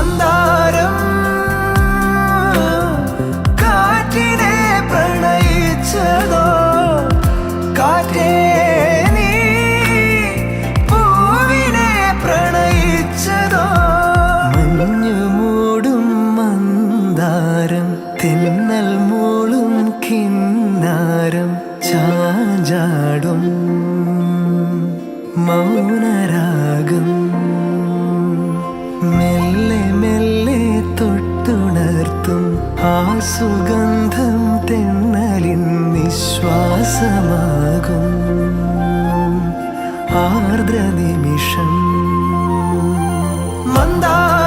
മന്ദാരം കാറ്റിനെ പ്രണയിച്ചതോ, കാറ്റേ നീ പൂവിനെ പ്രണയിച്ചതോ. മഞ്ഞു മൂടും മന്ദാരം, തെന്നൽ മൂളും കിന്നാരം, ചാഞ്ചാടും മൗനരാഗം, മെല്ലെ മെല്ലെ തൊട്ടുണർത്തും ആ സുഗന്ധം തെന്നലിൻ നിശ്വാസമാകും ആർദ്ര നിമിഷം. മന്ദാരം